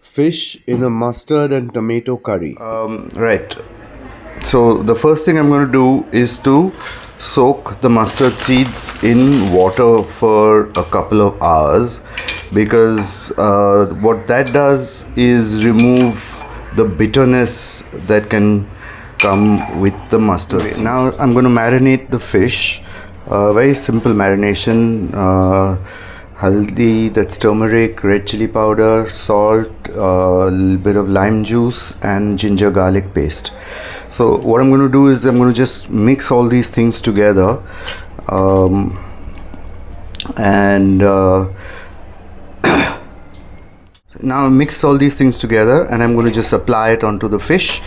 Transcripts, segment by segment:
Fish in a mustard and tomato curry. Right. So the first thing I'm going to do is to soak the mustard seeds in water for a couple of hours, because what that does is remove the bitterness that can come with the mustard seeds. Now I'm going to marinate the fish. Very simple marination. Haldi, that's turmeric, red chili powder, salt, a little bit of lime juice, and ginger garlic paste. So what I'm going to do is I'm going to just mix all these things together, and now I mixed all these things together, and I'm going to just apply it onto the fish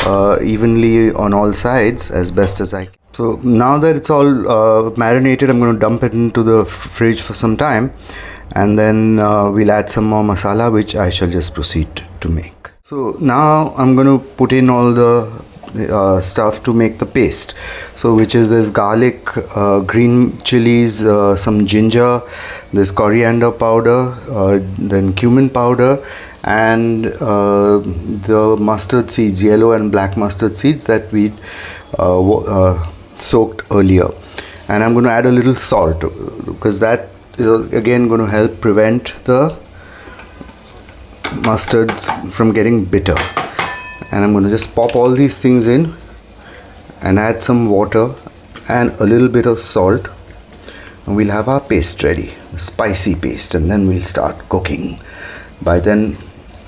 evenly on all sides as best as I can. So now that it's all marinated, I'm going to dump it into the fridge for some time, and then we'll add some more masala, which I shall just proceed to make. So now I'm going to put in all the stuff to make the paste. So which is this garlic, green chilies, some ginger, this coriander powder, then cumin powder, and the mustard seeds, yellow and black mustard seeds that we soaked earlier. And I'm going to add a little salt, because that is again going to help prevent the mustards from getting bitter. And I'm going to just pop all these things in and add some water and a little bit of salt, and we'll have our paste ready, a spicy paste, and then we'll start cooking. By then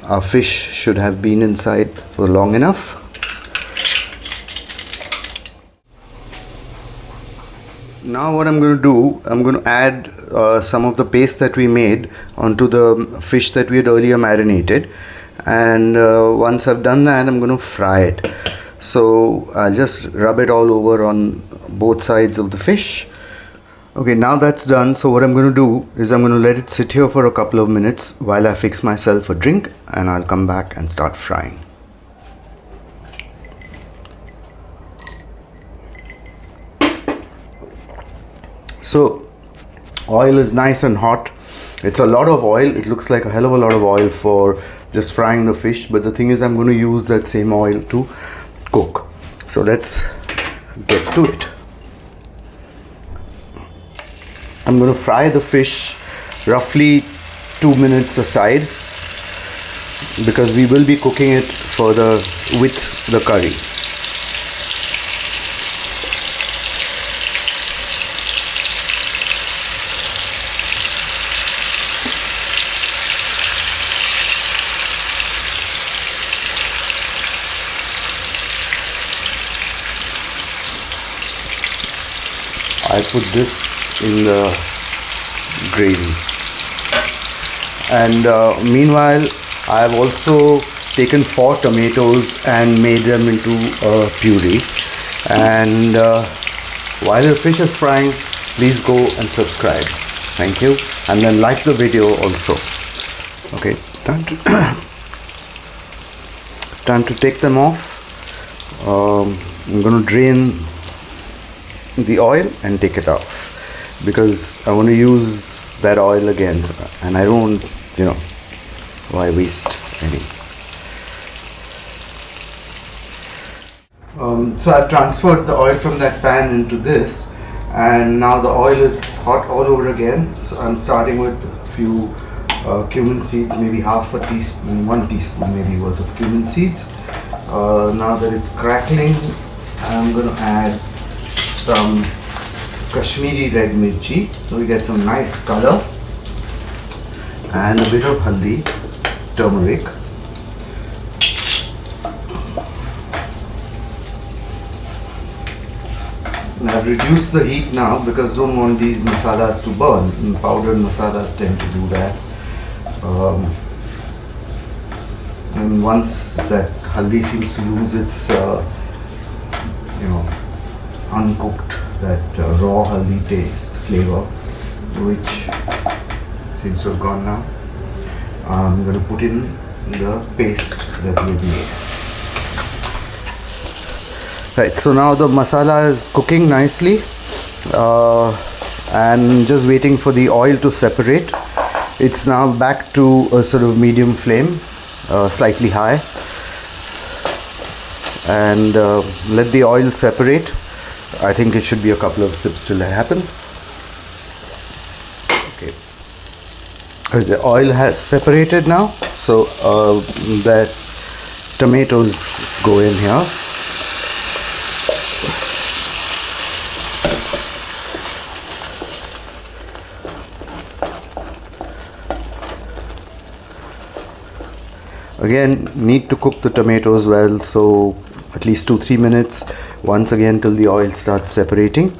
our fish should have been inside for long enough. Now what I'm going to do, I'm going to add some of the paste that we made onto the fish that we had earlier marinated, and once I've done that, I'm going to fry it. So I'll just rub it all over on both sides of the fish. Okay, now that's done. So what I'm going to do is I'm going to let it sit here for a couple of minutes while I fix myself a drink, and I'll come back and start frying. So oil is nice and hot. It's a lot of oil. It looks like a hell of a lot of oil for just frying the fish, but the thing is I'm going to use that same oil to cook. So let's get to it. I'm going to fry the fish roughly 2 minutes aside, because we will be cooking it further with the curry. I put this in the gravy, and meanwhile I have also taken 4 tomatoes and made them into a puree. And while the fish is frying, please go and subscribe. Thank you, and then like the video also. Okay, time to take them off. I'm going to drain the oil and take it off, because I want to use that oil again, and I don't, why waste any. So I've transferred the oil from that pan into this, and now the oil is hot all over again. So I'm starting with a few cumin seeds, maybe half a teaspoon, 1 teaspoon maybe worth of cumin seeds. Now that it's crackling, I'm going to add some Kashmiri red mirchi, so we get some nice color, and a bit of haldi, turmeric. And I've reduced the heat now, because don't want these masalas to burn. Powdered masalas tend to do that. And once that haldi seems to lose its uncooked, that raw haldi taste, flavor, which seems to have gone now, I'm going to put in the paste that we made. Right, so now the masala is cooking nicely, and just waiting for the oil to separate. It's now back to a sort of medium flame, slightly high, and let the oil separate. I think it should be a couple of sips till that happens. Okay, the oil has separated now, so that tomatoes go in here. Again, need to cook the tomatoes well, so at least 2-3 minutes once again till the oil starts separating,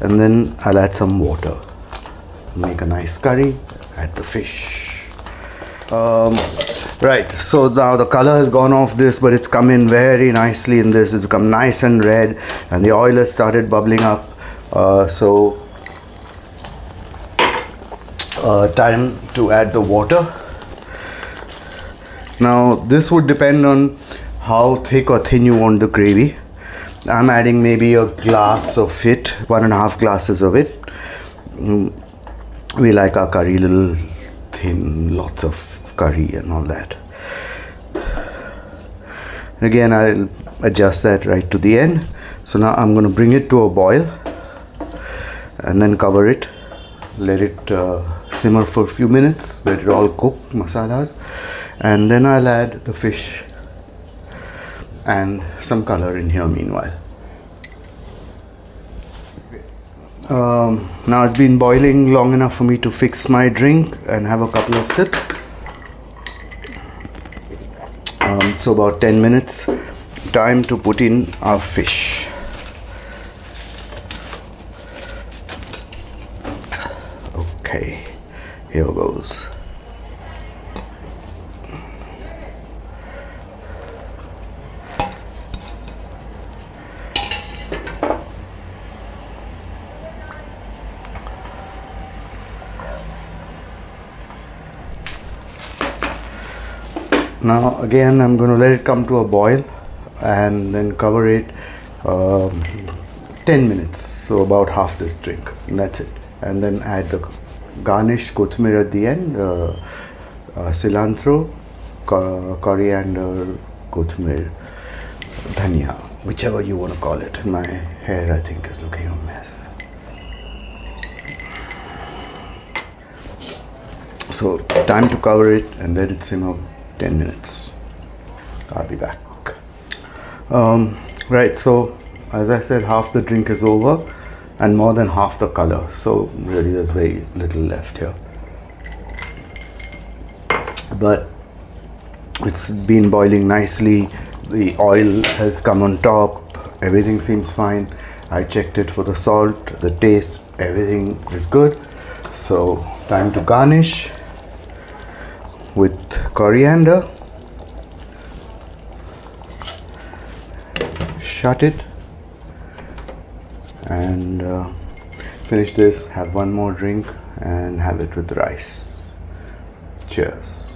and then I'll add some water, make a nice curry, add the fish. Right, so now the color has gone off this, but it's come in very nicely in this. It's become nice and red, and the oil has started bubbling up. Time to add the water. Now this would depend on how thick or thin you want the gravy. I'm adding maybe a glass of it, 1.5 glasses of it. We like our curry little thin, lots of curry and all that. Again, I'll adjust that right to the end. So now I'm going to bring it to a boil and then cover it, let it simmer for a few minutes, let it all cook, masalas, and then I'll add the fish and some color in here meanwhile. Now it's been boiling long enough for me to fix my drink and have a couple of sips. So about 10 minutes, time to put in our fish. Okay, here goes. Now again, I'm going to let it come to a boil and then cover it 10 minutes, so about half this drink, and that's it. And then add the garnish, kothmir at the end, cilantro, coriander, kothmir, dhania, whichever you want to call it. My hair, I think, is looking a mess. So time to cover it and let it simmer 10 minutes. I'll be back. Right, so as I said, half the drink is over and more than half the color, so really there's very little left here, but it's been boiling nicely. The oil has come on top, everything seems fine. I checked it for the salt, the taste, everything is good. So time to garnish with coriander. Shut it and finish this, have one more drink and have it with rice. Cheers.